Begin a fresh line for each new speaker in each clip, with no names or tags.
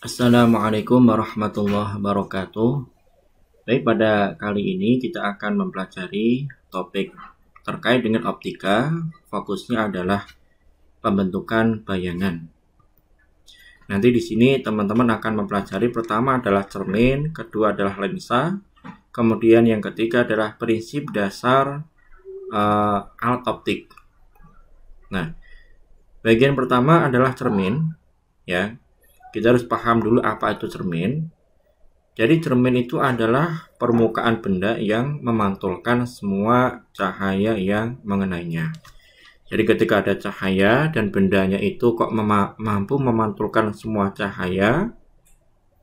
Assalamualaikum warahmatullahi wabarakatuh. Baik, pada kali ini kita akan mempelajari topik terkait dengan optika. Fokusnya adalah pembentukan bayangan. Nanti di sini teman-teman akan mempelajari pertama adalah cermin, kedua adalah lensa, kemudian yang ketiga adalah prinsip dasar alat optik. Nah, bagian pertama adalah cermin, ya. Kita harus paham dulu apa itu cermin. Jadi cermin itu adalah permukaan benda yang memantulkan semua cahaya yang mengenainya. Jadi ketika ada cahaya dan bendanya itu kok mampu memantulkan semua cahaya,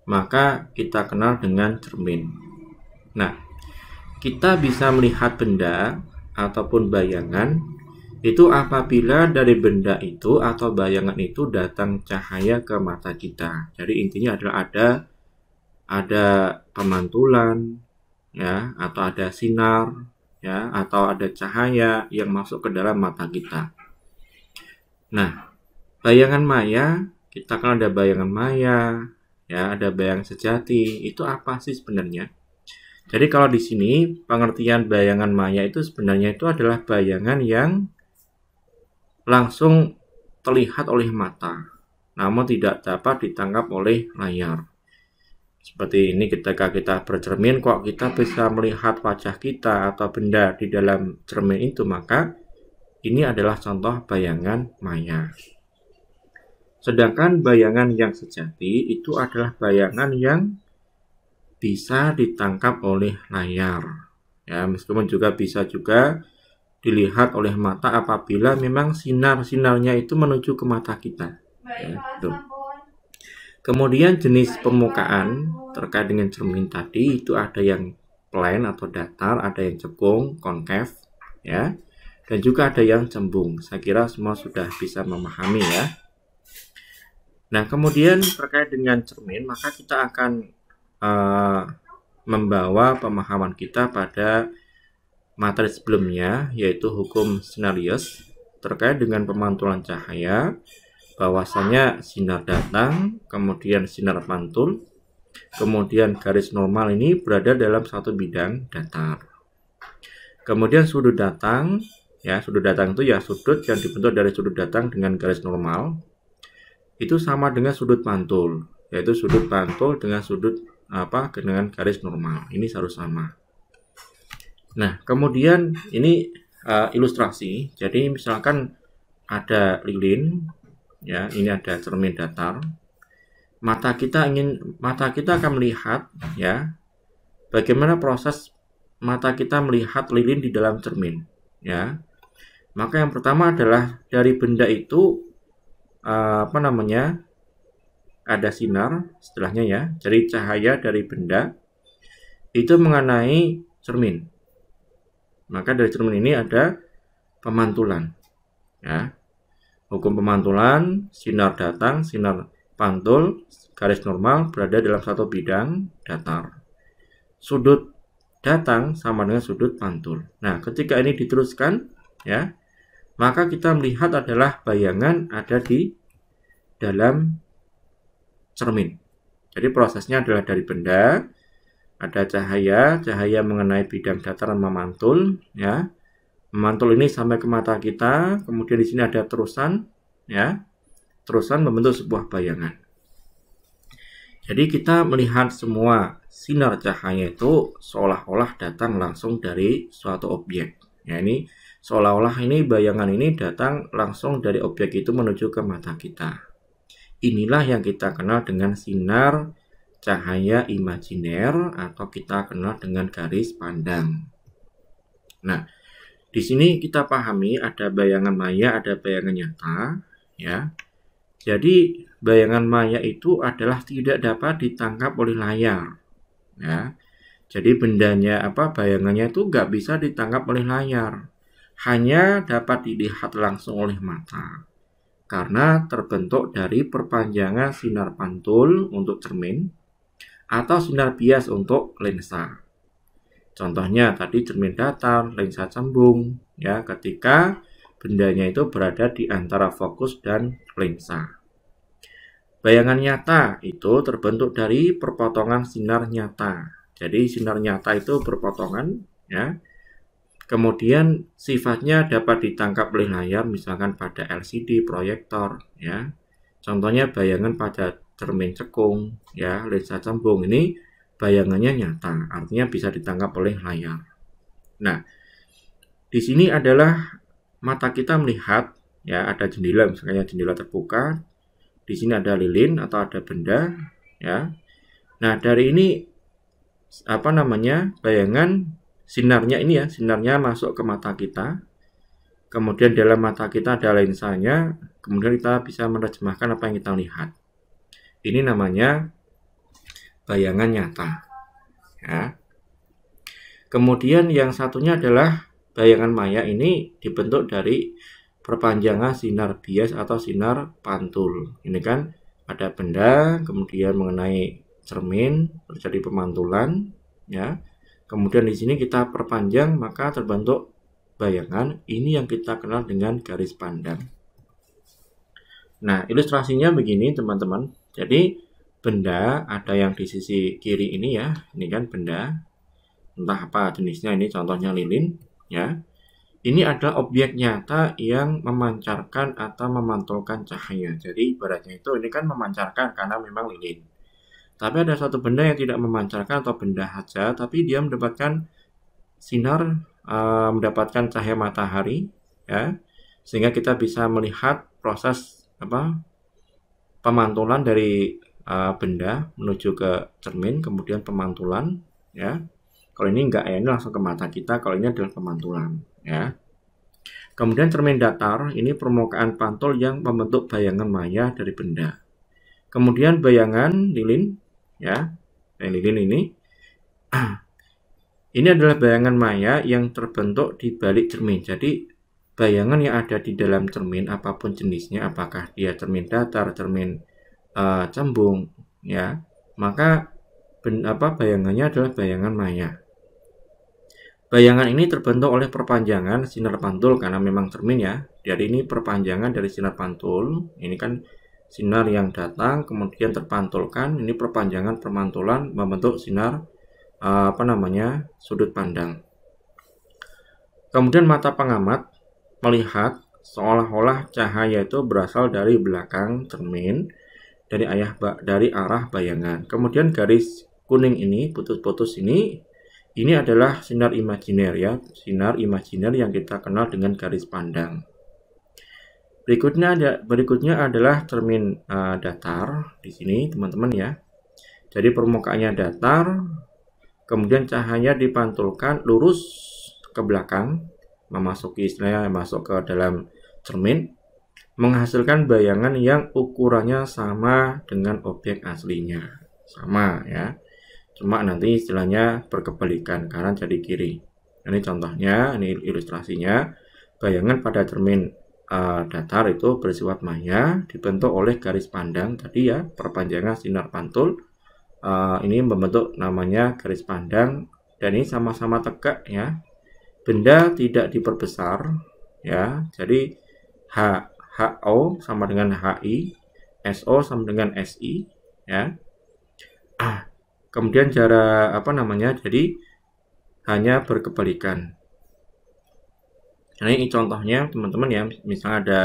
maka kita kenal dengan cermin. Nah, kita bisa melihat benda ataupun bayangan itu apabila dari benda itu atau bayangan itu datang cahaya ke mata kita. Jadi intinya adalah ada pemantulan, ya, atau ada sinar, ya, atau ada cahaya yang masuk ke dalam mata kita. Nah, bayangan maya, kita kan ada bayangan maya, ya, ada bayangan sejati. Itu apa sih sebenarnya? Jadi kalau di sini pengertian bayangan maya itu sebenarnya itu adalah bayangan yang langsung terlihat oleh mata, namun tidak dapat ditangkap oleh layar. Seperti ini ketika kita bercermin, kok kita bisa melihat wajah kita atau benda di dalam cermin itu, maka ini adalah contoh bayangan maya. Sedangkan bayangan yang sejati itu adalah bayangan yang bisa ditangkap oleh layar. Ya, meskipun juga bisa juga dilihat oleh mata apabila memang sinar-sinarnya itu menuju ke mata kita. Ya, kemudian jenis permukaan terkait dengan cermin tadi itu ada yang plain atau datar, ada yang cekung, konkav, ya, dan juga ada yang cembung. Saya kira semua sudah bisa memahami, ya. Nah, kemudian terkait dengan cermin, maka kita akan membawa pemahaman kita pada materi sebelumnya, yaitu hukum Snellius terkait dengan pemantulan cahaya, bahwasanya sinar datang, kemudian sinar pantul, kemudian garis normal ini berada dalam satu bidang datar. Kemudian sudut datang, ya, sudut datang itu ya sudut yang dibentuk dari sudut datang dengan garis normal, itu sama dengan sudut pantul, yaitu sudut pantul dengan sudut dengan garis normal. Ini harus sama. Nah, kemudian ini ilustrasi. Jadi misalkan ada lilin, ya, ini ada cermin datar. Mata kita akan melihat, ya, bagaimana proses mata kita melihat lilin di dalam cermin, ya. Maka yang pertama adalah dari benda itu ada sinar setelahnya, ya. Jadi cahaya dari benda itu mengenai cermin. Maka dari cermin ini ada pemantulan, ya. Hukum pemantulan, sinar datang, sinar pantul, garis normal berada dalam satu bidang datar. Sudut datang sama dengan sudut pantul. Nah, ketika ini diteruskan, ya, maka kita melihat adalah bayangan ada di dalam cermin. Jadi prosesnya adalah dari benda, ada cahaya mengenai bidang datar dan memantul, ya. Memantul ini sampai ke mata kita, kemudian di sini ada terusan, ya. Terusan membentuk sebuah bayangan. Jadi kita melihat semua sinar cahaya itu seolah-olah datang langsung dari suatu objek. Ya, ini seolah-olah ini bayangan ini datang langsung dari objek itu menuju ke mata kita. Inilah yang kita kenal dengan sinar cahaya imajiner atau kita kenal dengan garis pandang. Nah, di sini kita pahami ada bayangan maya, ada bayangan nyata, ya. Jadi bayangan maya itu adalah tidak dapat ditangkap oleh layar, ya. Jadi bendanya bayangannya itu nggak bisa ditangkap oleh layar, hanya dapat dilihat langsung oleh mata, karena terbentuk dari perpanjangan sinar pantul untuk cermin atau sinar bias untuk lensa. Contohnya tadi cermin datar, lensa cembung, ya, ketika bendanya itu berada di antara fokus dan lensa. Bayangan nyata itu terbentuk dari perpotongan sinar nyata. Jadi sinar nyata itu berpotongan, ya. Kemudian sifatnya dapat ditangkap oleh layar, misalkan pada LCD, proyektor, ya. Contohnya bayangan pada cermin cekung, ya, lensa cembung. Ini bayangannya nyata, artinya bisa ditangkap oleh layar. Nah, di sini adalah mata kita melihat, ya, ada jendela, misalnya jendela terbuka. Di sini ada lilin atau ada benda, ya. Nah, dari ini apa namanya? Bayangan sinarnya ini, ya, sinarnya masuk ke mata kita. Kemudian dalam mata kita ada lensanya, kemudian kita bisa menerjemahkan apa yang kita lihat. Ini namanya bayangan nyata, ya. Kemudian yang satunya adalah bayangan maya. Ini dibentuk dari perpanjangan sinar bias atau sinar pantul. Ini kan ada benda, kemudian mengenai cermin, terjadi pemantulan, ya. Kemudian di sini kita perpanjang, maka terbentuk bayangan. Ini yang kita kenal dengan garis pandang. Nah, ilustrasinya begini, teman-teman. Jadi benda ada yang di sisi kiri ini, ya. Ini kan benda, entah apa jenisnya, ini contohnya lilin, ya. Ini adalah objek nyata yang memancarkan atau memantulkan cahaya. Jadi ibaratnya itu ini kan memancarkan karena memang lilin. Tapi ada satu benda yang tidak memancarkan atau benda saja, tapi dia mendapatkan sinar, mendapatkan cahaya matahari, ya, sehingga kita bisa melihat proses pemantulan dari benda menuju ke cermin, kemudian pemantulan, ya. Kalau ini enggak, ya, ini langsung ke mata kita. Kalau ini adalah pemantulan, ya. Kemudian cermin datar, ini permukaan pantul yang membentuk bayangan maya dari benda. Kemudian bayangan lilin, ya, lilin ini adalah bayangan maya yang terbentuk di balik cermin. Jadi bayangan yang ada di dalam cermin, apapun jenisnya, apakah dia cermin datar, cermin cembung, ya, maka bayangannya adalah bayangan maya. Bayangan ini terbentuk oleh perpanjangan sinar pantul karena memang cermin, ya. Jadi ini perpanjangan dari sinar pantul. Ini kan sinar yang datang kemudian terpantulkan. Ini perpanjangan pemantulan membentuk sinar sudut pandang. Kemudian mata pengamat melihat seolah-olah cahaya itu berasal dari belakang cermin, dari arah bayangan. Kemudian garis kuning ini, putus-putus ini adalah sinar imajiner, ya, sinar imajiner yang kita kenal dengan garis pandang. Berikutnya adalah cermin datar di sini, teman-teman, ya. Jadi permukaannya datar, kemudian cahaya dipantulkan lurus ke belakang, memasuki istilahnya masuk ke dalam cermin, menghasilkan bayangan yang ukurannya sama dengan objek aslinya, sama, ya. Cuma nanti istilahnya berkebalikan, kanan jadi kiri. Ini contohnya, ini ilustrasinya. Bayangan pada cermin datar itu bersifat maya, dibentuk oleh garis pandang tadi, ya, perpanjangan sinar pantul. Ini membentuk namanya garis pandang, dan ini sama-sama tegak, ya. Benda tidak diperbesar, ya. Jadi HO sama dengan HI, SO sama dengan SI, ya. Kemudian jarak jadi hanya berkebalikan. Nah, ini contohnya, teman-teman, ya. Misalnya ada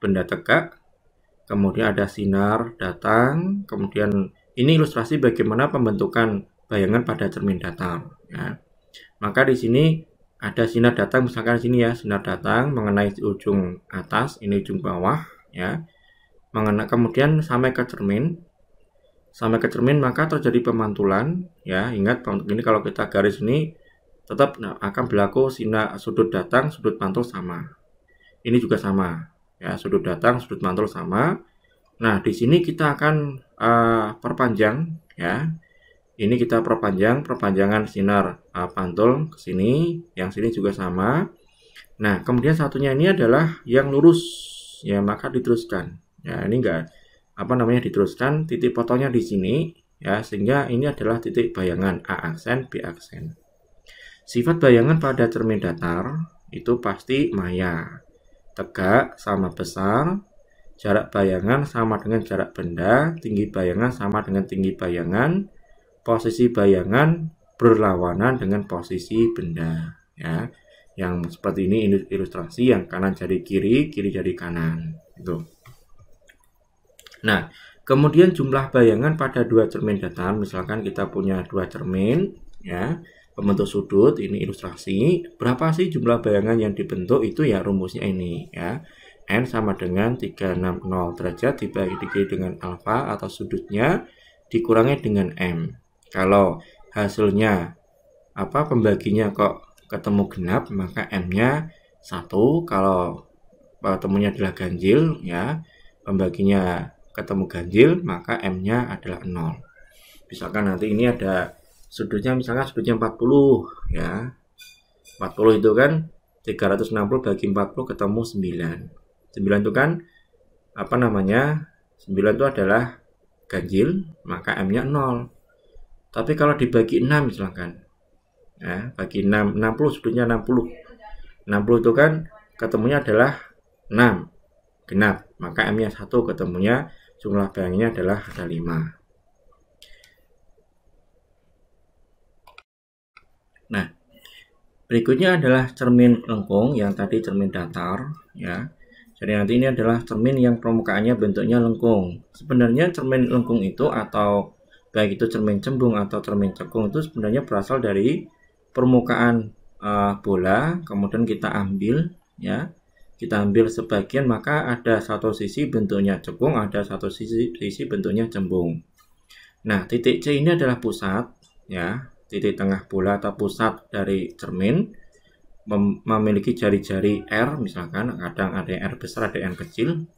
benda tegak, kemudian ada sinar datang, kemudian ini ilustrasi bagaimana pembentukan bayangan pada cermin datar, ya. Maka di sini ada sinar datang, misalkan di sini, ya, sinar datang mengenai ujung atas, ini ujung bawah, ya. Kemudian sampai ke cermin, maka terjadi pemantulan, ya. Ingat, ini kalau kita garis ini tetap akan berlaku sinar sudut datang, sudut pantul sama. Ini juga sama, ya, sudut datang, sudut pantul sama. Nah, di sini kita akan perpanjang, ya. Ini kita perpanjangan sinar pantul ke sini, yang sini juga sama. Nah, kemudian satunya ini adalah yang lurus, ya, maka diteruskan. Ya, ini enggak diteruskan, titik potongnya di sini, ya, sehingga ini adalah titik bayangan A aksen, B aksen. Sifat bayangan pada cermin datar itu pasti maya, tegak sama besar, jarak bayangan sama dengan jarak benda, tinggi bayangan sama dengan tinggi bayangan, posisi bayangan berlawanan dengan posisi benda, ya. Yang seperti ini ilustrasi, yang kanan jari kiri, kiri jari kanan, itu. Nah, kemudian jumlah bayangan pada dua cermin datar, misalkan kita punya dua cermin, ya, pembentuk sudut, ini ilustrasi. Berapa sih jumlah bayangan yang dibentuk? Itu ya rumusnya ini, ya. N sama dengan 360 derajat dibagi dengan alfa atau sudutnya dikurangi dengan M. Kalau hasilnya pembaginya kok ketemu genap, maka M-nya 1. Kalau ketemunya adalah ganjil, ya, pembaginya ketemu ganjil, maka M-nya adalah 0. Misalkan nanti ini ada sudutnya, misalkan sudutnya 40, ya. 40 itu kan 360 bagi 40 ketemu 9. 9 itu kan 9 itu adalah ganjil, maka M-nya 0. Tapi kalau dibagi 6 misalkan, ya, bagi 6, 60 sudutnya 60. 60 itu kan ketemunya adalah 6 genap, maka M-nya 1, ketemunya jumlah bayangannya adalah ada 5. Nah, berikutnya adalah cermin lengkung, yang tadi cermin datar, ya. Jadi nanti ini adalah cermin yang permukaannya bentuknya lengkung. Sebenarnya cermin lengkung itu, atau baik itu cermin cembung atau cermin cekung, itu sebenarnya berasal dari permukaan bola, kemudian kita ambil, ya, kita ambil sebagian, maka ada satu sisi bentuknya cekung, ada satu sisi bentuknya cembung. Nah, titik C ini adalah pusat, ya, titik tengah bola atau pusat dari cermin, memiliki jari-jari R, misalkan kadang ada yang R besar, ada yang kecil.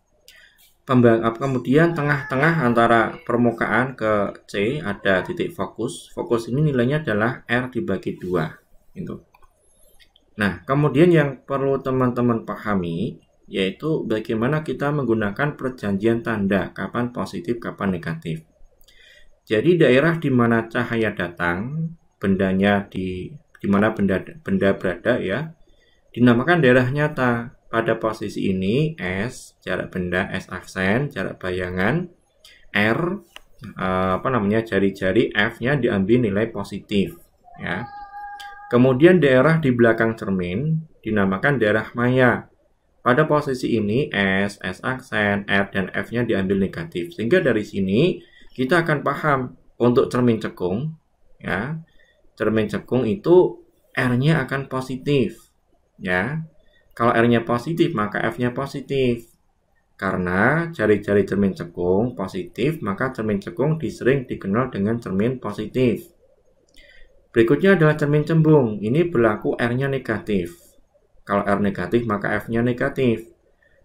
Kemudian tengah-tengah antara permukaan ke C ada titik fokus. Fokus ini nilainya adalah R dibagi 2, gitu. Nah, kemudian yang perlu teman-teman pahami yaitu bagaimana kita menggunakan perjanjian tanda, kapan positif, kapan negatif. Jadi daerah di mana cahaya datang, bendanya di mana benda berada, ya, dinamakan daerah nyata. Pada posisi ini S jarak benda, S aksen jarak bayangan, R jari-jari, F-nya diambil nilai positif, ya. Kemudian daerah di belakang cermin dinamakan daerah maya. Pada posisi ini S aksen, R dan F-nya diambil negatif. Sehingga dari sini kita akan paham untuk cermin cekung, ya. Cermin cekung itu R-nya akan positif, ya. Kalau R-nya positif, maka F-nya positif. Karena jari-jari cermin cekung positif, maka cermin cekung sering dikenal dengan cermin positif. Berikutnya adalah cermin cembung. Ini berlaku R-nya negatif. Kalau R negatif, maka F-nya negatif.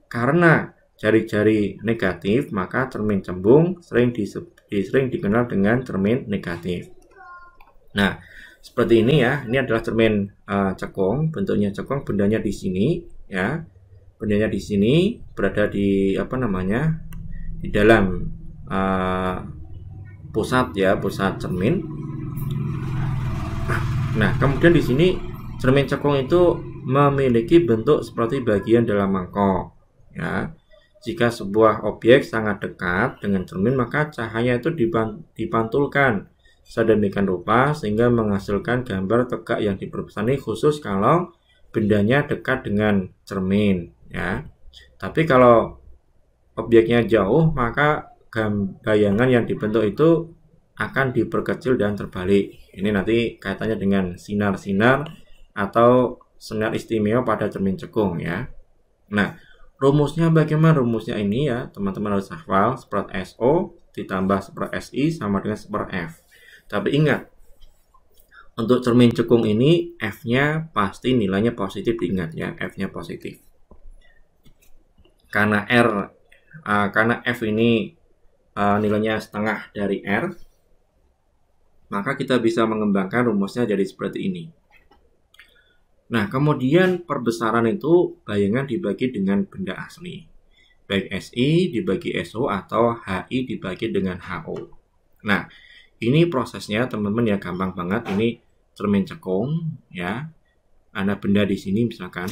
Karena jari-jari negatif, maka cermin cembung sering dikenal dengan cermin negatif. Nah, seperti ini, ya. Ini adalah cermin cekung, bentuknya cekung, bendanya di sini, ya. Bendanya di sini berada di di dalam pusat, ya, pusat cermin. Nah, kemudian di sini cermin cekung itu memiliki bentuk seperti bagian dalam mangkok, ya. Jika sebuah objek sangat dekat dengan cermin, maka cahaya itu dipantulkan sedemikian rupa sehingga menghasilkan gambar tegak yang diperbesar. Ini khusus kalau bendanya dekat dengan cermin, ya. Tapi kalau objeknya jauh, maka bayangan yang dibentuk itu akan diperkecil dan terbalik. Ini nanti kaitannya dengan sinar-sinar atau sinar istimewa pada cermin cekung, ya. Nah, rumusnya bagaimana? Rumusnya ini, ya, teman-teman harus hafal. Seperti SO ditambah seperti SI sama dengan seperti F. Tapi ingat, untuk cermin cekung ini F-nya pasti nilainya positif, diingat, ya, F-nya positif. Karena F ini nilainya setengah dari R, maka kita bisa mengembangkan rumusnya jadi seperti ini. Nah, kemudian perbesaran itu bayangan dibagi dengan benda asli. Baik SI dibagi SO atau HI dibagi dengan HO. Nah, ini prosesnya, teman-teman, ya, gampang banget. Ini cermin cekung, ya. Ada benda di sini misalkan.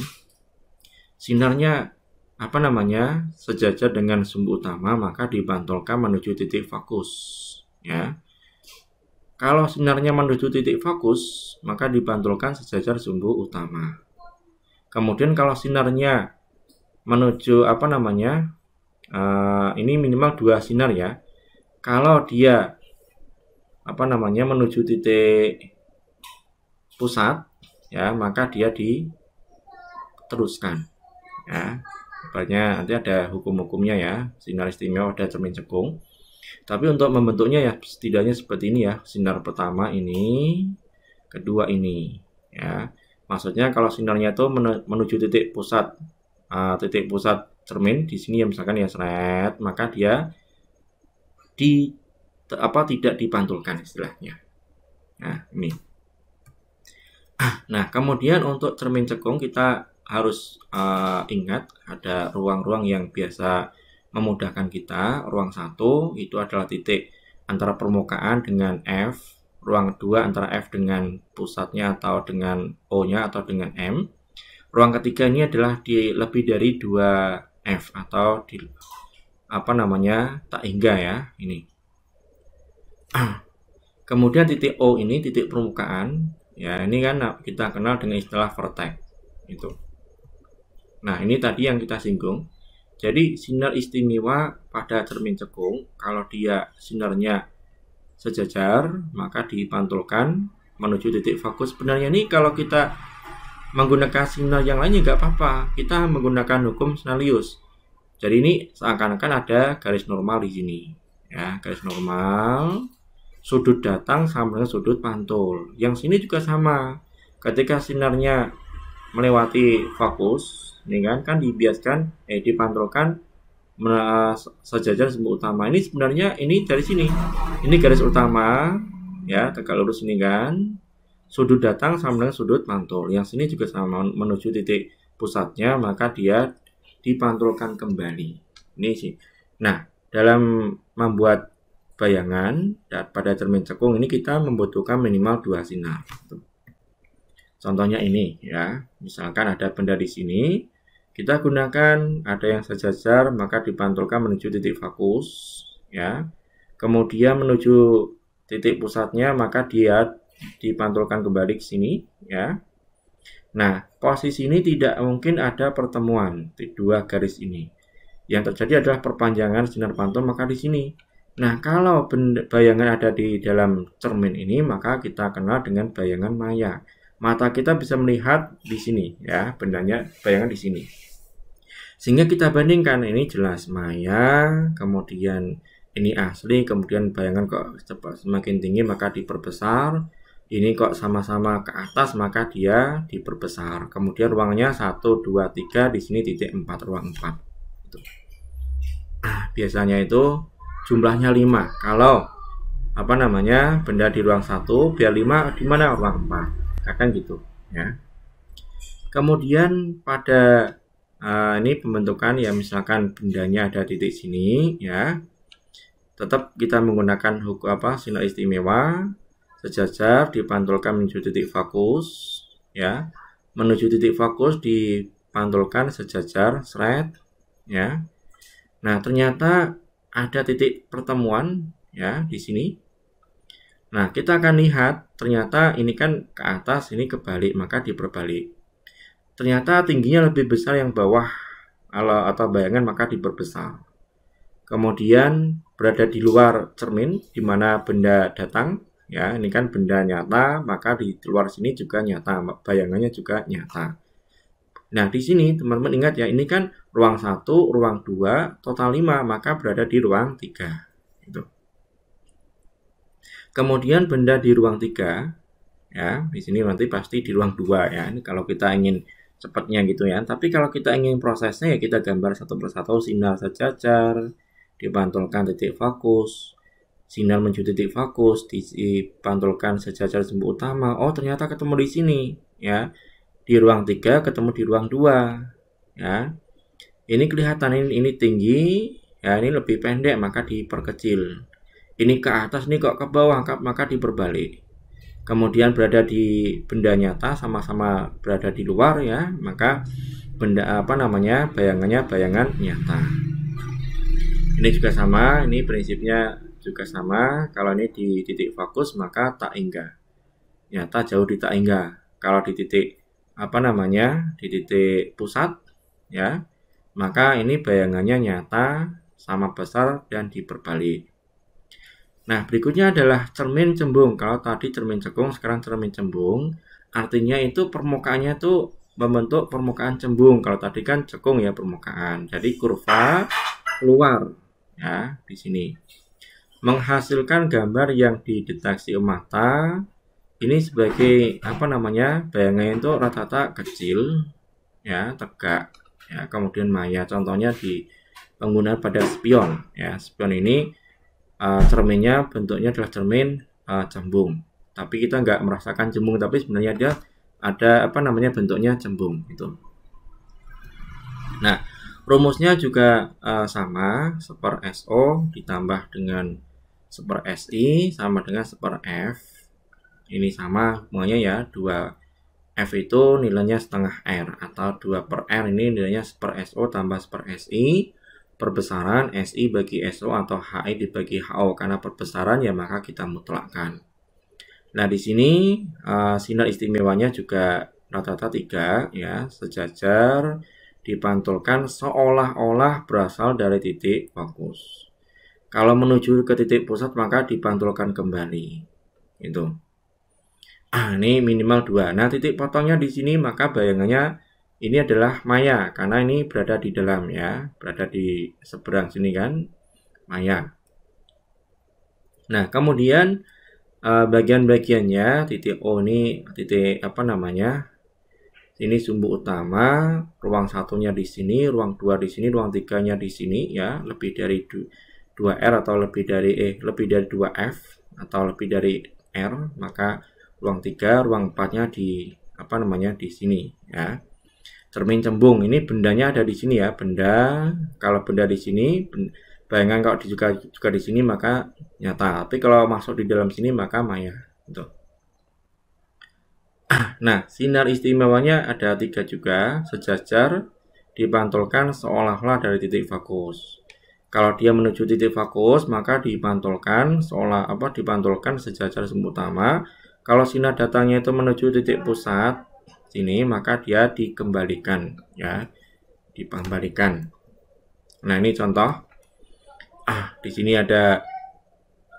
Sinarnya apa namanya, sejajar dengan sumbu utama, maka dipantulkan menuju titik fokus, ya. Kalau sinarnya menuju titik fokus, maka dipantulkan sejajar sumbu utama. Kemudian kalau sinarnya menuju apa namanya, ini minimal 2 sinar ya. Kalau dia apa namanya menuju titik pusat, ya, maka dia diteruskan, ya. Banyak nanti ada hukum-hukumnya ya, sinar istimewa pada cermin cekung. Tapi untuk membentuknya ya setidaknya seperti ini ya, sinar pertama ini, kedua ini, ya. Maksudnya kalau sinarnya itu menuju titik pusat cermin di sini ya, misalkan ya seret, maka dia tidak dipantulkan istilahnya. Nah, ini. Nah, kemudian untuk cermin cekung kita harus ingat ada ruang-ruang yang biasa memudahkan kita. Ruang 1 itu adalah titik antara permukaan dengan F. Ruang 2 antara F dengan pusatnya atau dengan O-nya atau dengan M. Ruang ketiga ini adalah lebih dari 2F atau di apa namanya tak hingga ya ini. Kemudian titik O ini titik permukaan ya, ini kan kita kenal dengan istilah vertex itu. Nah, ini tadi yang kita singgung. Jadi sinar istimewa pada cermin cekung kalau dia sinarnya sejajar maka dipantulkan menuju titik fokus. Sebenarnya ini kalau kita menggunakan sinar yang lainnya nggak apa-apa, kita menggunakan hukum Snellius. Jadi ini seakan-akan ada garis normal di sini ya, garis normal sudut datang sama dengan sudut pantul. Yang sini juga sama, ketika sinarnya melewati fokus ini kan dibiaskan dipantulkan sejajar sumbu utama. Ini sebenarnya ini dari sini, ini garis utama ya, tegak lurus ini kan, sudut datang sama dengan sudut pantul. Yang sini juga sama menuju titik pusatnya, maka dia dipantulkan kembali. Ini sih. Nah, dalam membuat bayangan pada cermin cekung ini kita membutuhkan minimal 2 sinar. Contohnya ini ya, misalkan ada benda di sini, kita gunakan ada yang sejajar maka dipantulkan menuju titik fokus ya. Kemudian menuju titik pusatnya maka dia dipantulkan kembali ke sini ya. Nah, posisi ini tidak mungkin ada pertemuan di 2 garis ini. Yang terjadi adalah perpanjangan sinar pantul maka di sini. Nah, kalau bayangan ada di dalam cermin ini maka kita kenal dengan bayangan maya. Mata kita bisa melihat di sini ya, bendanya bayangan di sini. Sehingga kita bandingkan, ini jelas maya, kemudian ini asli, kemudian bayangan kok semakin tinggi maka diperbesar. Ini kok sama-sama ke atas maka dia diperbesar. Kemudian ruangnya 1 2 3, di sini titik 4, ruang 4. Itu. Nah, biasanya itu jumlahnya 5. Kalau apa namanya benda di ruang 1 biar 5 di mana ruang 4. Akan gitu ya. Kemudian pada ini pembentukan ya, misalkan bendanya ada titik sini ya, tetap kita menggunakan hukum sinar istimewa sejajar dipantulkan menuju titik fokus ya, menuju titik fokus dipantulkan sejajar seret ya. Nah, ternyata ada titik pertemuan ya di sini. Nah, kita akan lihat ternyata ini kan ke atas, ini kebalik, maka diperbalik. Ternyata tingginya lebih besar yang bawah atau bayangan maka diperbesar. Kemudian berada di luar cermin di mana benda datang ya, ini kan benda nyata, maka di luar sini juga nyata, bayangannya juga nyata. Nah, di sini teman-teman ingat ya, ini kan ruang 1, ruang 2, total 5, maka berada di ruang 3. Itu. Kemudian benda di ruang 3 ya, di sini nanti pasti di ruang 2 ya. Ini kalau kita ingin cepatnya gitu ya. Tapi kalau kita ingin prosesnya ya kita gambar satu persatu, sinar sejajar, dipantulkan titik fokus, sinar menuju titik fokus, dipantulkan sejajar sumbu utama. Oh, ternyata ketemu di sini ya. Di ruang 3 ketemu di ruang 2 ya. Ini kelihatan ini tinggi ya, ini lebih pendek maka diperkecil. Ini ke atas nih kok ke bawah maka diperbalik. kemudian berada di benda nyata, sama-sama berada di luar ya, maka benda bayangannya bayangan nyata. Ini juga sama, ini prinsipnya juga sama. Kalau ini di titik fokus maka tak hingga, nyata jauh di tak hingga. Kalau di titik di titik pusat ya, maka ini bayangannya nyata, sama besar dan diperbalik. Nah, berikutnya adalah cermin cembung. Kalau tadi cermin cekung, sekarang cermin cembung. Artinya itu permukaannya tuh membentuk permukaan cembung. Kalau tadi kan cekung ya permukaan. Jadi kurva keluar ya di sini. Menghasilkan gambar yang dideteksi mata. Ini sebagai bayangannya itu rata-rata kecil ya, tegak ya, kemudian maya. Contohnya di penggunaan pada spion ya. Spion ini cerminnya bentuknya adalah cermin cembung, tapi kita nggak merasakan cembung, tapi sebenarnya dia ada bentuknya cembung itu. Nah, rumusnya juga sama, seper SO ditambah dengan seper SI sama dengan seper F. Ini sama semuanya ya, 2F itu nilainya setengah R, atau 2/R ini nilainya seper SO tambah seper SI. Perbesaran SI bagi SO atau HI dibagi HO, karena perbesaran ya maka kita mutlakkan. Nah, di sini sinar istimewanya juga rata-rata 3 ya, sejajar, dipantulkan seolah-olah berasal dari titik fokus. Kalau menuju ke titik pusat maka dipantulkan kembali. Itu. Ini minimal 2. Nah, titik potongnya di sini maka bayangannya ini adalah maya, karena ini berada di dalam ya, berada di seberang sini kan, maya. Nah, kemudian bagian-bagiannya, titik O ini titik ini sumbu utama, ruang satunya di sini, ruang 2 di sini, ruang 3-nya di sini ya, lebih dari 2R atau lebih dari 2F atau lebih dari R, maka ruang 3, ruang 4-nya di di sini ya. Cermin cembung ini bendanya ada di sini ya, benda. Kalau benda di sini, bayangan kalau juga di sini maka nyata. Tapi kalau masuk di dalam sini maka maya. Gitu. Nah, sinar istimewanya ada 3 juga, sejajar, dipantulkan seolah-olah dari titik fokus. Kalau dia menuju titik fokus maka dipantulkan dipantulkan sejajar sumbu utama. Kalau sinar datangnya itu menuju titik pusat sini maka dia dikembalikan ya, dikembalikan. Nah, ini contoh. Di sini ada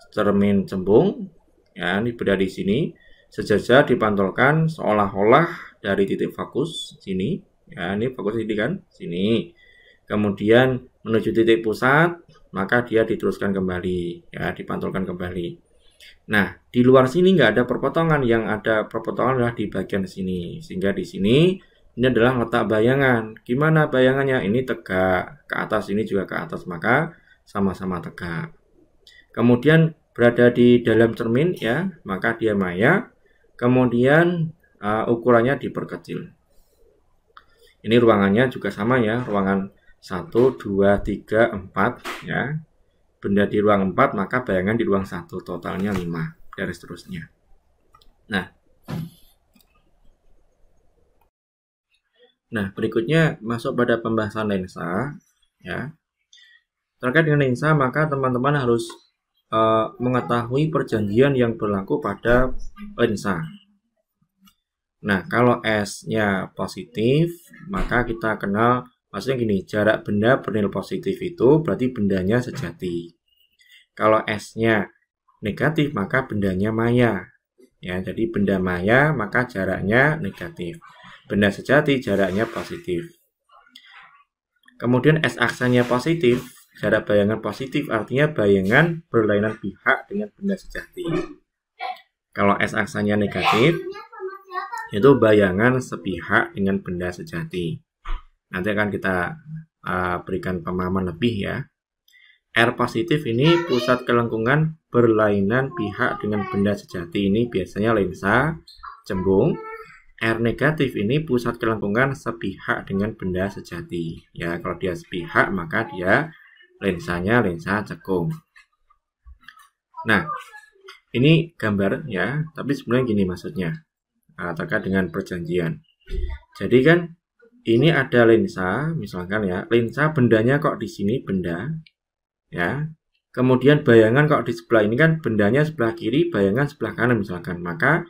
cermin cembung ya, ini berada di sini, sejajar dipantulkan seolah-olah dari titik fokus sini ya, ini fokus ini kan sini, kemudian menuju titik pusat maka dia diteruskan kembali ya, dipantulkan kembali. Nah, di luar sini nggak ada perpotongan, yang ada perpotongan adalah di bagian sini, sehingga di sini ini adalah letak bayangan. Gimana bayangannya? Ini tegak ke atas, ini juga ke atas, maka sama-sama tegak. Kemudian berada di dalam cermin ya, maka dia maya. Kemudian ukurannya diperkecil. Ini ruangannya juga sama ya, ruangan 1, 2, 3, 4 ya. Benda di ruang 4 maka bayangan di ruang 1, totalnya 5 dan seterusnya. Nah, berikutnya masuk pada pembahasan lensa ya. Terkait dengan lensa maka teman-teman harus mengetahui perjanjian yang berlaku pada lensa. Nah, kalau S-nya positif maka kita kenal, maksudnya gini, jarak benda bernilai positif itu berarti bendanya sejati. Kalau S-nya negatif maka bendanya maya. Ya, jadi benda maya maka jaraknya negatif. Benda sejati jaraknya positif. Kemudian S-aksanya positif, jarak bayangan positif artinya bayangan berlainan pihak dengan benda sejati. Kalau S-aksanya negatif, itu bayangan sepihak dengan benda sejati. Nanti akan kita berikan pemahaman lebih ya. R positif ini pusat kelengkungan berlainan pihak dengan benda sejati, ini biasanya lensa cembung. R negatif ini pusat kelengkungan sepihak dengan benda sejati. Ya, kalau dia sepihak maka dia lensanya lensa cekung. Nah, Ini gambar ya, tapi sebenarnya gini maksudnya, terkait dengan perjanjian. Jadi kan ini ada lensa, misalkan ya, lensa bendanya kok di sini benda, ya. Kemudian bayangan kok di sebelah ini kan bendanya sebelah kiri, bayangan sebelah kanan misalkan. Maka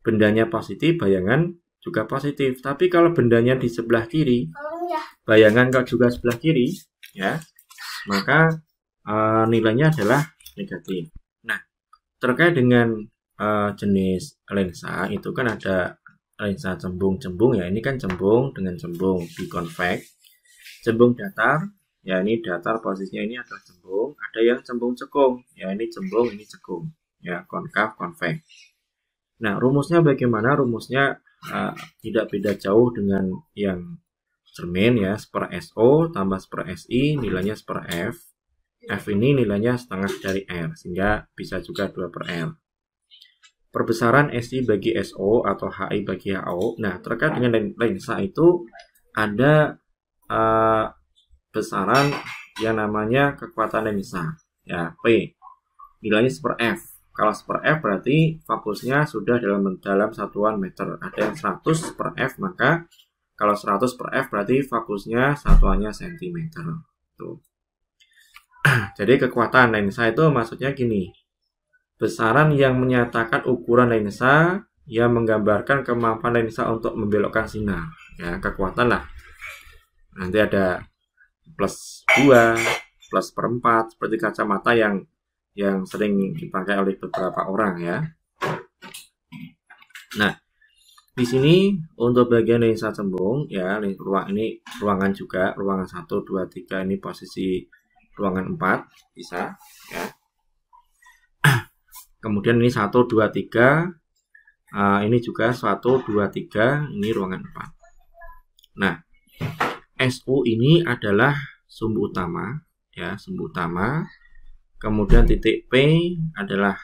bendanya positif, bayangan juga positif. Tapi kalau bendanya di sebelah kiri, bayangan kok juga sebelah kiri, ya, maka nilainya adalah negatif. Nah, terkait dengan jenis lensa itu kan ada lensa cembung-cembung ya. Ini kan cembung dengan cembung biconvex. Cembung datar, ya ini datar posisinya ini adalah cembung. Ada yang cembung cekung, ya ini cembung, ini cekung. Ya, konkav, konvex. Nah, rumusnya bagaimana? Rumusnya tidak beda jauh dengan yang cermin ya, seper SO tambah seper SI, nilainya seper F. F ini nilainya setengah dari R, sehingga bisa juga 2 per R. Perbesaran SI bagi SO atau HI bagi HO. Nah, terkait dengan lensa itu ada besaran yang namanya kekuatan lensa, ya P. Nilainya seper F. Kalau seper F berarti fokusnya sudah dalam satuan meter. Ada yang 100 per F, maka kalau 100 per F berarti fokusnya satuannya sentimeter. Tuh. Jadi kekuatan lensa itu maksudnya gini. Besaran yang menyatakan ukuran lensa yang menggambarkan kemampuan lensa untuk membelokkan sinar. Ya, kekuatan lah. Nanti ada plus 2, plus per 4, seperti kacamata yang sering dipakai oleh beberapa orang ya. Nah, di sini untuk bagian lensa cembung ya, ini ruangan juga, ruangan 1, 2, 3 ini posisi ruangan 4 bisa ya. Kemudian ini 1, 2, 3 ini juga 1, 2, 3 ini ruangan 4. Nah, SU ini adalah sumbu utama ya, sumbu utama. Kemudian titik P adalah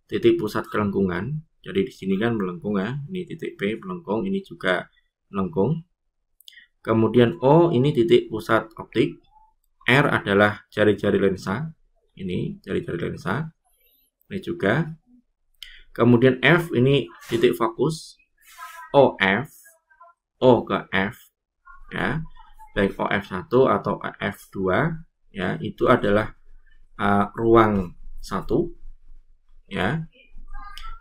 titik pusat kelengkungan. Jadi di sini kan melengkung ya. Ini titik P melengkung, ini juga melengkung. Kemudian O ini titik pusat optik. R adalah jari-jari lensa. Ini jari-jari lensa. Ini juga. Kemudian F ini titik fokus. OF, O ke F ya. Baik OF1 atau OF2 ya, itu adalah ruang 1 ya.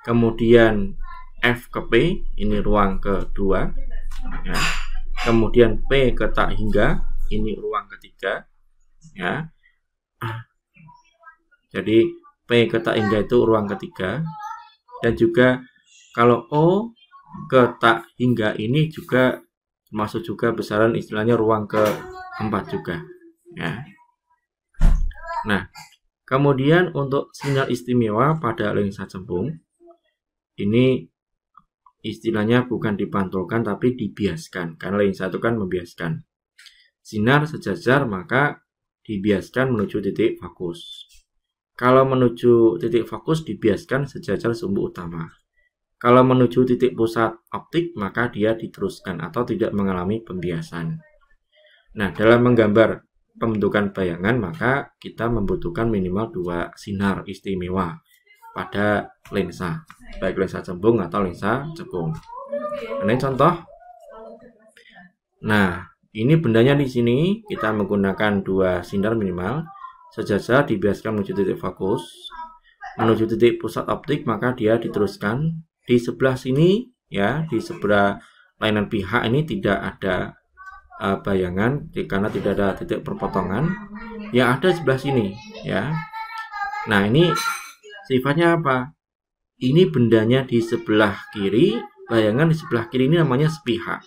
Kemudian F ke P ini ruang kedua ya. Kemudian P ke tak hingga ini ruang ketiga ya. Jadi P ke tak hingga itu ruang ketiga. Dan juga kalau O ke tak hingga ini juga masuk juga besaran istilahnya ruang keempat juga ya. Nah, kemudian untuk sinar istimewa pada lensa cembung ini istilahnya bukan dipantulkan tapi dibiaskan, karena lensa itu kan membiaskan. Sinar sejajar maka dibiaskan menuju titik fokus. Kalau menuju titik fokus dibiaskan sejajar sumbu utama. Kalau menuju titik pusat optik maka dia diteruskan atau tidak mengalami pembiasan. Nah, dalam menggambar pembentukan bayangan maka kita membutuhkan minimal 2 sinar istimewa pada lensa, baik lensa cembung atau lensa cekung. Ini contoh. Nah, ini bendanya di sini kita menggunakan 2 sinar minimal sejajar dibiaskan menuju titik fokus. Menuju titik pusat optik maka dia diteruskan. Di sebelah sini ya, di sebelah layanan pihak ini tidak ada bayangan karena tidak ada titik perpotongan. Yang ada sebelah sini ya. Nah, ini sifatnya apa? Ini bendanya di sebelah kiri, bayangan di sebelah kiri ini namanya sepihak.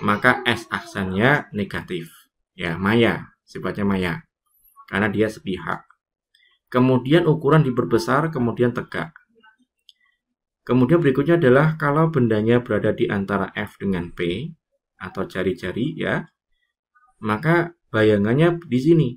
Maka S aksennya negatif. Ya, maya, sifatnya maya. Karena dia sepihak. Kemudian ukuran diperbesar, kemudian tegak. Kemudian berikutnya adalah kalau bendanya berada di antara F dengan P atau jari-jari ya, maka bayangannya di sini.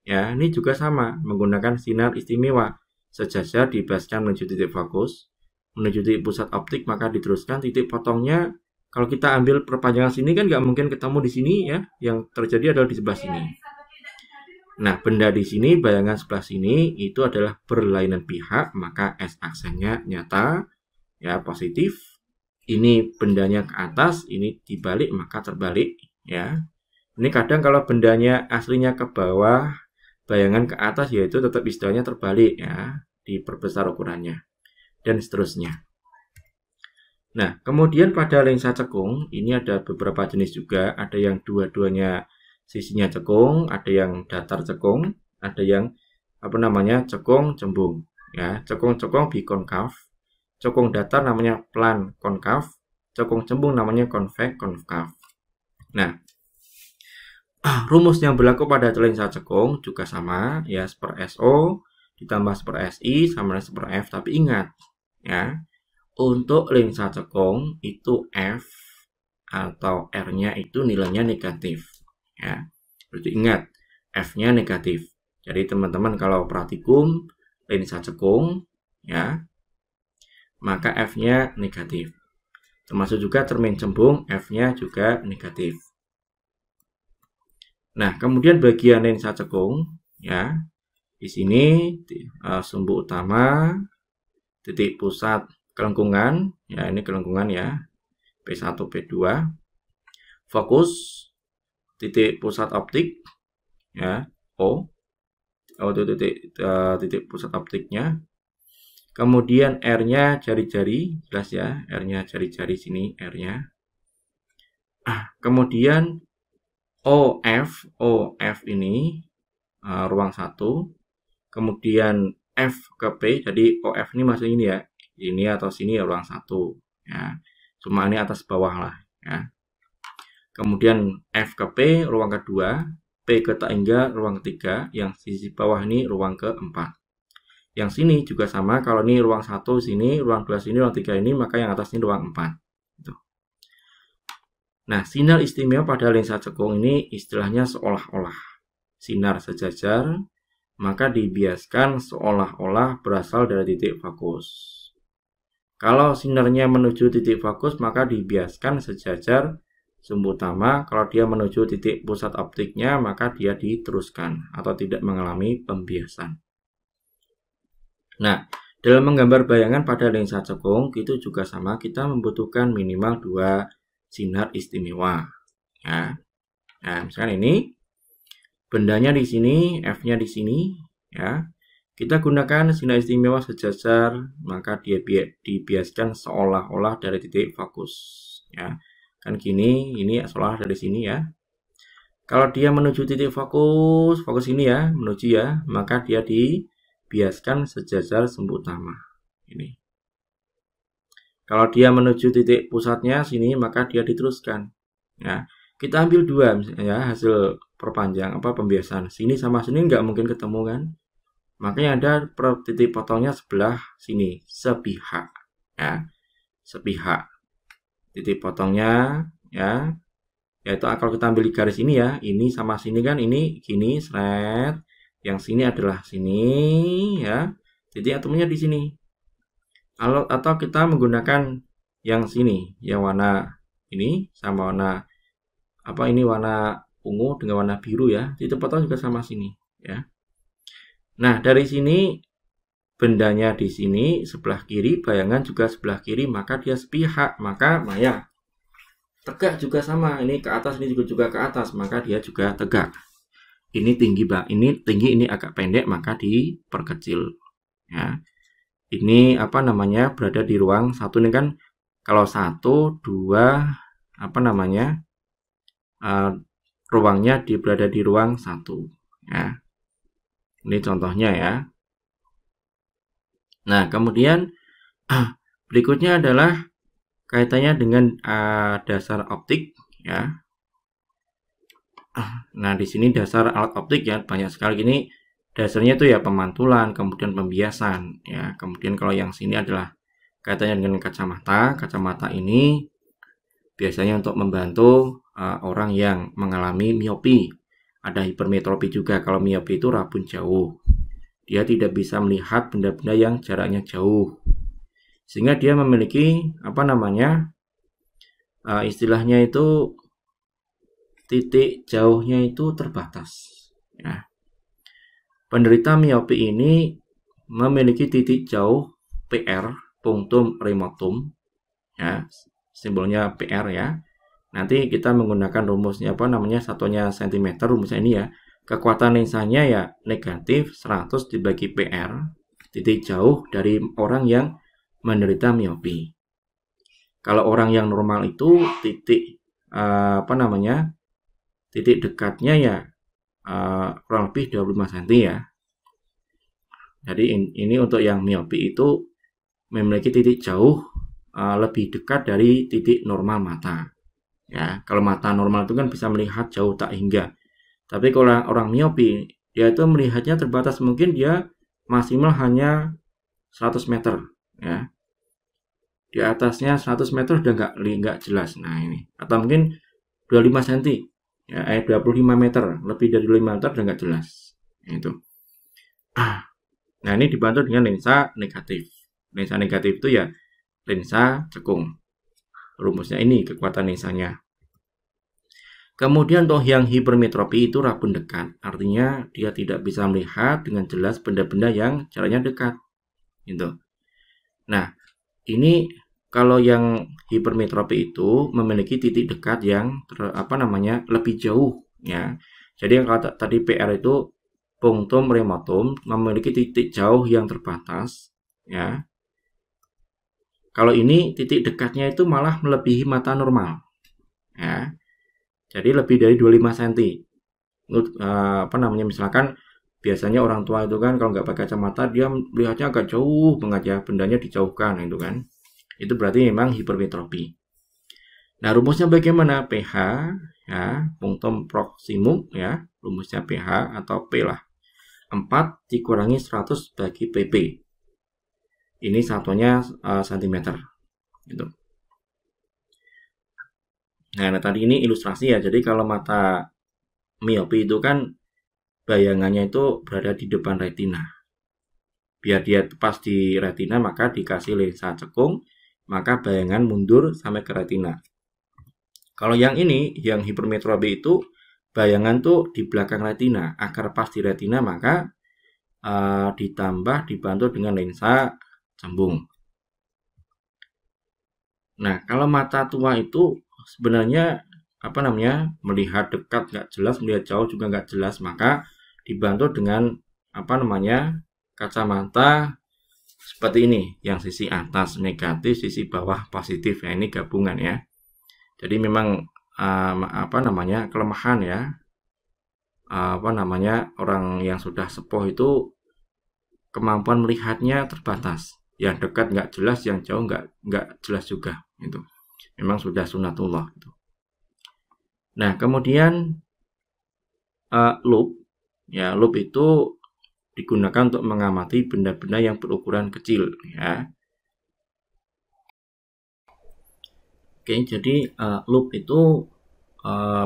Ya, ini juga sama menggunakan sinar istimewa. Sejajar dibiaskan menuju titik fokus, menuju titik pusat optik maka diteruskan. Titik potongnya kalau kita ambil perpanjangan sini kan nggak mungkin ketemu di sini ya, yang terjadi adalah di sebelah sini. Nah, benda di sini, bayangan sebelah sini itu adalah berlainan pihak, maka S aksennya nyata, ya positif. Ini bendanya ke atas, ini dibalik, maka terbalik, ya. Ini kadang kalau bendanya aslinya ke bawah, bayangan ke atas, yaitu tetap istilahnya terbalik, ya, diperbesar ukurannya, dan seterusnya. Nah, kemudian pada lensa cekung, ini ada beberapa jenis juga, ada yang dua-duanya sisinya cekung, ada yang datar cekung, ada yang cekung cembung, ya. Cekung bikonkaf, cekung datar namanya plan konkaf, cekung cembung namanya konveks konkaf. Nah, rumus yang berlaku pada lensa cekung juga sama, ya, per SO ditambah per SI sama dengan per F, tapi ingat, ya, untuk lensa cekung itu F atau R-nya itu nilainya negatif. Ya, berarti ingat F-nya negatif. Jadi teman-teman kalau praktikum lensa cekung, ya, maka F-nya negatif. Termasuk juga cermin cembung, F-nya juga negatif. Nah, kemudian bagian lensa cekung, ya, di sini sumbu utama, titik pusat kelengkungan, ya, ini kelengkungan, ya, P1 P2, fokus, titik pusat optik, ya, O itu titik pusat optiknya. Kemudian R-nya jari-jari, jelas ya, R-nya jari-jari sini, R-nya. Kemudian OF ini ruang 1. Kemudian F ke P, jadi OF ini masuk ini, ya, ini atau sini, ya, ruang 1, ya. Cuma ini atas bawah lah, ya. Kemudian F ke P ruang kedua, P ke Taingga ruang ketiga, yang sisi bawah ini ruang keempat. Yang sini juga sama, kalau ini ruang 1 sini, ruang 2 sini, ruang 3 ini, maka yang atas ini ruang 4. Gitu. Nah, sinar istimewa pada lensa cekung ini istilahnya seolah-olah sinar sejajar, maka dibiaskan seolah-olah berasal dari titik fokus. Kalau sinarnya menuju titik fokus, maka dibiaskan sejajar sumbu utama. Kalau dia menuju titik pusat optiknya, maka dia diteruskan atau tidak mengalami pembiasan. Nah, dalam menggambar bayangan pada lensa cekung itu juga sama, kita membutuhkan minimal 2 sinar istimewa, ya. Nah, misalkan ini bendanya di sini, F-nya di sini, ya. Kita gunakan sinar istimewa sejajar, maka dia dibiaskan seolah-olah dari titik fokus, ya. Kan gini, ini seolah dari sini, ya. Kalau dia menuju titik fokus ini, ya, menuju, ya, maka dia dibiaskan sejajar sumbu utama. Ini. Kalau dia menuju titik pusatnya sini, maka dia diteruskan. Ya, kita ambil 2 misalnya, ya, hasil perpanjang pembiasan. Sini sama sini nggak mungkin ketemu, kan? Makanya ada titik potongnya sebelah sini, sepihak, ya, sepihak. Titik potongnya, ya, yaitu kalau kita ambil di garis ini, ya, ini sama sini kan, ini gini, seret. Yang sini adalah sini, ya, titik atomnya di sini. Atau kita menggunakan yang sini, yang warna ini sama warna ini warna ungu dengan warna biru, ya. Titik potong juga sama sini, ya. Nah, dari sini bendanya di sini sebelah kiri, bayangan juga sebelah kiri, maka dia sepihak, maka ya, tegak juga sama, ini ke atas, ini juga ke atas, maka dia juga tegak. Ini tinggi, ini agak pendek, maka diperkecil, ya. Ini berada di ruang 1, ini kan kalau 1, 2 ruangnya berada di ruang 1, ya. Ini contohnya, ya. Nah, kemudian berikutnya adalah kaitannya dengan dasar optik, ya. Nah, di sini dasar alat optik, ya, banyak sekali. Ini dasarnya itu, ya, pemantulan, kemudian pembiasan, ya. Kemudian kalau yang sini adalah kaitannya dengan kacamata. Kacamata ini biasanya untuk membantu orang yang mengalami miopi. Ada hipermetropi juga. Kalau miopi itu rabun jauh. Dia tidak bisa melihat benda-benda yang jaraknya jauh. Sehingga dia memiliki istilahnya itu titik jauhnya itu terbatas, ya. Penderita miopi ini memiliki titik jauh PR, punctum remotum, ya, simbolnya PR ya. Nanti kita menggunakan rumusnya satunya cm, rumusnya ini ya. Kekuatan lensanya ya negatif 100 dibagi PR, titik jauh dari orang yang menderita miopi. Kalau orang yang normal itu titik titik dekatnya ya kurang lebih 25 cm ya. Jadi ini untuk yang miopi itu memiliki titik jauh lebih dekat dari titik normal mata. Ya, kalau mata normal itu kan bisa melihat jauh tak hingga. Tapi kalau orang miopi, dia itu melihatnya terbatas, mungkin dia maksimal hanya 100 meter ya. Di atasnya 100 meter udah nggak jelas. Nah, ini. Atau mungkin 25 cm. Ya, 25 meter, lebih dari 5 meter udah nggak jelas. Itu. Nah, ini dibantu dengan lensa negatif. Lensa negatif itu ya lensa cekung. Rumusnya ini kekuatan lensanya. Kemudian untuk yang hipermetropi itu rabun dekat. Artinya dia tidak bisa melihat dengan jelas benda-benda yang jaraknya dekat. Gitu. Nah, ini kalau yang hipermetropi itu memiliki titik dekat yang lebih jauh ya. Jadi yang tadi PR itu punctum remotum, memiliki titik jauh yang terbatas ya. Kalau ini titik dekatnya itu malah melebihi mata normal ya. Jadi lebih dari 25 cm. Misalkan biasanya orang tua itu kan kalau nggak pakai kacamata dia melihatnya agak jauh banget ya, bendanya dijauhkan itu kan. Itu berarti memang hipermetropi. Nah, rumusnya bagaimana? pH ya, punctum proximum ya, rumusnya pH atau P lah. 4 dikurangi 100 bagi pp. Ini satunya cm. Gitu. Nah, tadi ini ilustrasi ya. Jadi kalau mata miopi itu kan bayangannya itu berada di depan retina. Biar dia pas di retina maka dikasih lensa cekung, maka bayangan mundur sampai ke retina. Kalau yang ini, yang hipermetropi itu bayangan tuh di belakang retina. Agar pas di retina maka ditambah dibantu dengan lensa cembung. Nah, kalau mata tua itu sebenarnya melihat dekat nggak jelas, melihat jauh juga nggak jelas, maka dibantu dengan kacamata seperti ini, yang sisi atas negatif, sisi bawah positif ya, ini gabungan ya. Jadi memang kelemahan ya, orang yang sudah sepuh itu kemampuan melihatnya terbatas. Yang dekat nggak jelas, yang jauh nggak jelas juga. Itu memang sudah sunatullah. Gitu. Nah, kemudian loop, ya loop itu digunakan untuk mengamati benda-benda yang berukuran kecil, ya. Oke, jadi loop itu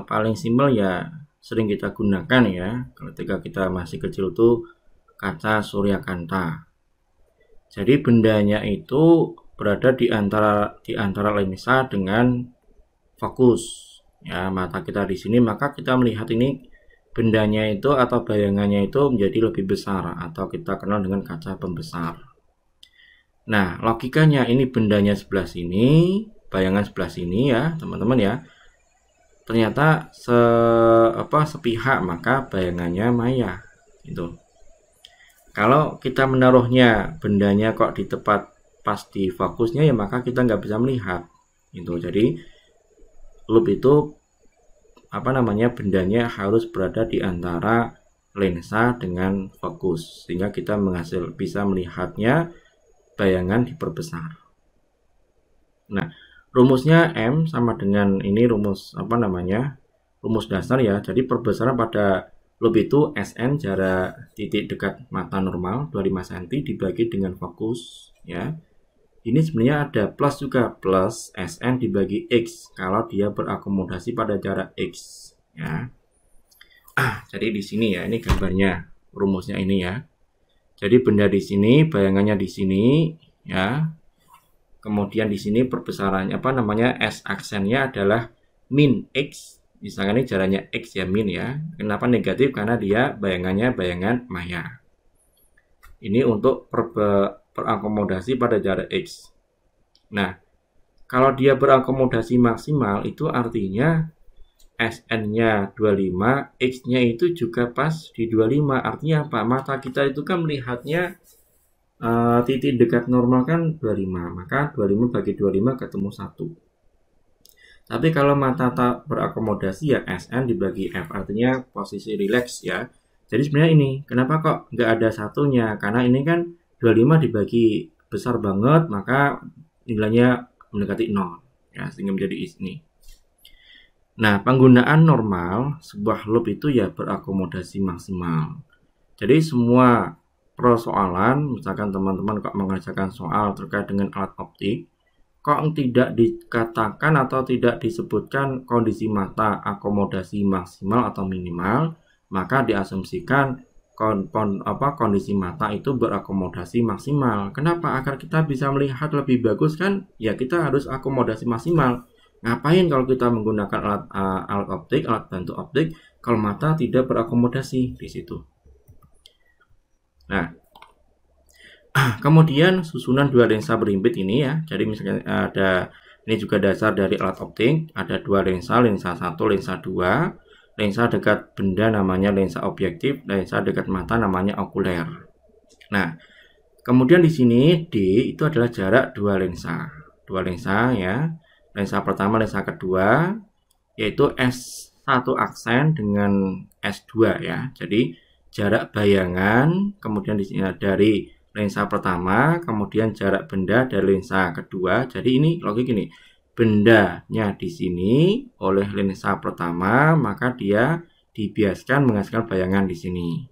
paling simpel ya, sering kita gunakan ya ketika kita masih kecil tuh kaca suryakanta. Jadi bendanya itu berada di antara lensa dengan fokus ya mata kita di sini, maka kita melihat ini bendanya itu atau bayangannya itu menjadi lebih besar atau kita kenal dengan kaca pembesar. Nah, logikanya ini bendanya sebelah sini, bayangan sebelah sini ya, teman-teman ya. Ternyata sepihak, maka bayangannya maya gitu. Kalau kita menaruhnya bendanya kok di tepat pas di fokusnya ya, maka kita nggak bisa melihat gitu. Jadi loop itu bendanya harus berada di antara lensa dengan fokus sehingga kita bisa melihatnya bayangan diperbesar. Nah, rumusnya M sama dengan ini rumus rumus dasar ya. Jadi perbesaran pada loop itu SN, jarak titik dekat mata normal 25 cm dibagi dengan fokus ya. Ini sebenarnya ada plus juga, plus SN dibagi X kalau dia berakomodasi pada jarak X ya. Jadi di sini ya, ini gambarnya, rumusnya ini ya. Jadi benda di sini, bayangannya di sini ya. Kemudian di sini perbesarannya S aksennya adalah min X Misalkan ini jaraknya X ya min ya. Kenapa negatif? Karena dia bayangannya bayangan maya. Ini untuk berakomodasi pada jarak X. Nah, kalau dia berakomodasi maksimal itu artinya SN-nya 25, X-nya itu juga pas di 25. Artinya apa? Mata kita itu kan melihatnya titik dekat normal kan 25. Maka 25 bagi 25 ketemu 1. Tapi kalau mata tak berakomodasi ya SN dibagi F. Artinya posisi relax ya. Jadi sebenarnya ini, kenapa kok nggak ada satunya? Karena ini kan 25 dibagi besar banget, maka nilainya mendekati 0. Ya, sehingga menjadi ini. Nah, penggunaan normal sebuah loop itu ya berakomodasi maksimal. Jadi semua persoalan, misalkan teman-teman kok mengerjakan soal terkait dengan alat optik, kok tidak dikatakan atau tidak disebutkan kondisi mata akomodasi maksimal atau minimal, maka diasumsikan kondisi mata itu berakomodasi maksimal. Kenapa? Agar kita bisa melihat lebih bagus kan, ya kita harus akomodasi maksimal. Ngapain kalau kita menggunakan alat optik, alat bantu optik, kalau mata tidak berakomodasi di situ. Nah, kemudian susunan dua lensa berhimpit ini ya. Jadi misalnya ada ini juga dasar dari alat optik, ada dua lensa, lensa 1, lensa 2. Lensa dekat benda namanya lensa objektif, lensa dekat mata namanya okuler. Nah, kemudian di sini D itu adalah jarak dua lensa. Dua lensa ya. Lensa pertama, lensa kedua, yaitu S1 aksen dengan S2 ya. Jadi jarak bayangan, kemudian di sini dari lensa pertama, kemudian jarak benda dari lensa kedua. Jadi ini logik ini, bendanya di sini oleh lensa pertama, maka dia dibiaskan menghasilkan bayangan di sini.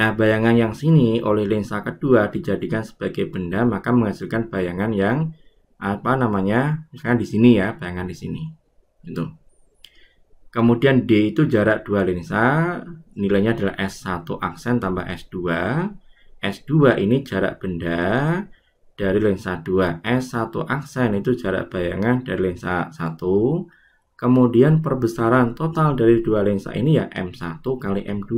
Nah, bayangan yang sini oleh lensa kedua dijadikan sebagai benda, maka menghasilkan bayangan yang misalkan di sini ya, bayangan di sini gitu. Kemudian D itu jarak dua lensa, nilainya adalah S1 aksen tambah S2. S2 ini jarak benda dari lensa 2. S1 aksen itu jarak bayangan dari lensa 1. Kemudian perbesaran total dari dua lensa ini ya M1 kali M2.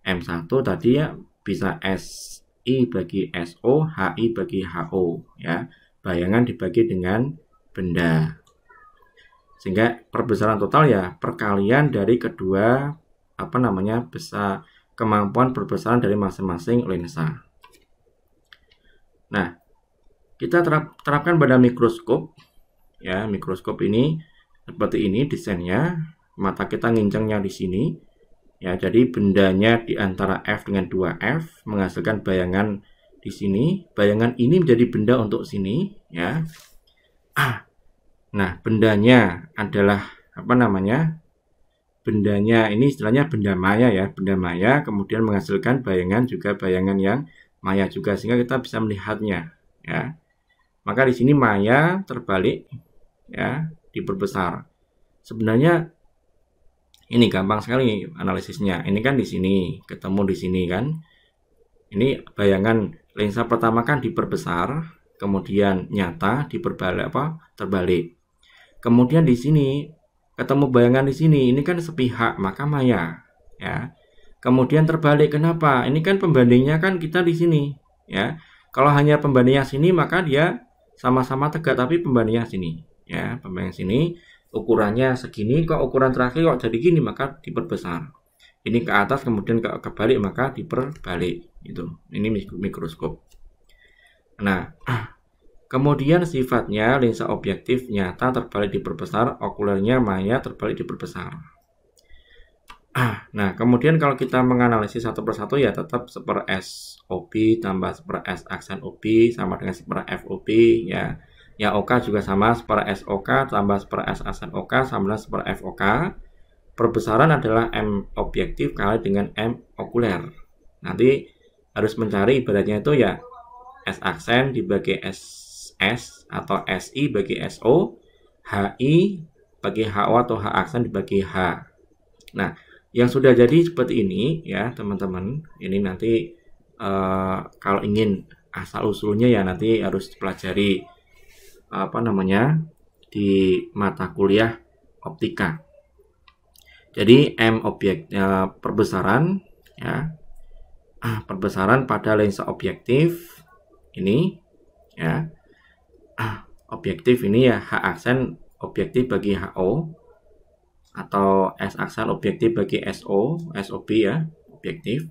M1 tadi ya bisa SI bagi SO, HI bagi HO ya. Bayangan dibagi dengan benda. Sehingga perbesaran total ya perkalian dari kedua besar kemampuan perbesaran dari masing-masing lensa. Nah, kita terapkan pada mikroskop ya. Mikroskop ini seperti ini desainnya. Mata kita ngincangnya di sini ya. Jadi bendanya di antara F dengan 2F menghasilkan bayangan di sini. Bayangan ini menjadi benda untuk sini ya. Nah, bendanya adalah bendanya ini istilahnya benda maya ya, benda maya, kemudian menghasilkan bayangan juga bayangan yang maya juga, sehingga kita bisa melihatnya ya. Maka di sini maya terbalik ya, diperbesar. Sebenarnya ini gampang sekali analisisnya. Ini kan di sini, ketemu di sini kan. Ini bayangan lensa pertama kan diperbesar, kemudian nyata terbalik. Kemudian di sini ketemu bayangan di sini, ini kan sepihak, maka maya ya. Kemudian terbalik, kenapa? Ini kan pembandingnya kan kita di sini ya. Kalau hanya pembandingnya sini maka dia sama-sama tegak, tapi pembandingnya sini ya, pembanding sini ukurannya segini, kok ukuran terakhir kok jadi gini, maka diperbesar. Ini ke atas kemudian kebalik, maka diperbalik gitu. Ini mikroskop. Nah, kemudian sifatnya lensa objektif nyata terbalik diperbesar, okulernya maya terbalik diperbesar. Nah, kemudian kalau kita menganalisis satu persatu ya tetap seper S OB tambah seper S aksen OB sama dengan seper F OB ya. Ya OK juga sama, seper S OK tambah seper S aksen OK sama dengan seper F OK. Perbesaran adalah M objektif kali dengan M okuler. Nanti harus mencari ibaratnya itu ya S aksen dibagi SS atau SI bagi SO, HI bagi HO atau H aksen dibagi H. Nah, yang sudah jadi seperti ini ya teman-teman, ini nanti kalau ingin asal usulnya ya nanti harus pelajari di mata kuliah optika. Jadi M objek perbesaran ya, perbesaran pada lensa objektif ini ya, objektif ini ya, H aksen objektif bagi HO atau S aksen objektif bagi SO, SOB ya, objektif.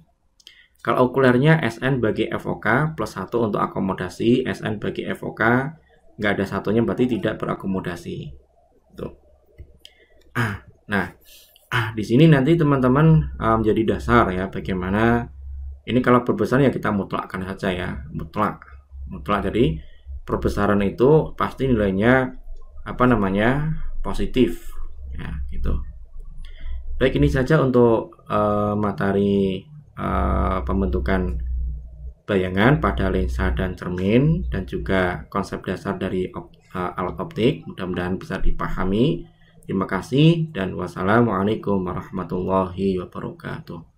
Kalau okulernya SN bagi FOK plus 1 untuk akomodasi, SN bagi FOK nggak ada satunya berarti tidak berakomodasi. Tuh. Nah, di sini nanti teman-teman menjadi dasar ya bagaimana ini kalau perbesaran ya kita mutlakkan saja ya, mutlak. Jadi perbesaran itu pasti nilainya positif ya gitu. Baik, ini saja untuk materi pembentukan bayangan pada lensa dan cermin dan juga konsep dasar dari alat optik. Mudah-mudahan bisa dipahami. Terima kasih dan wassalamualaikum warahmatullahi wabarakatuh.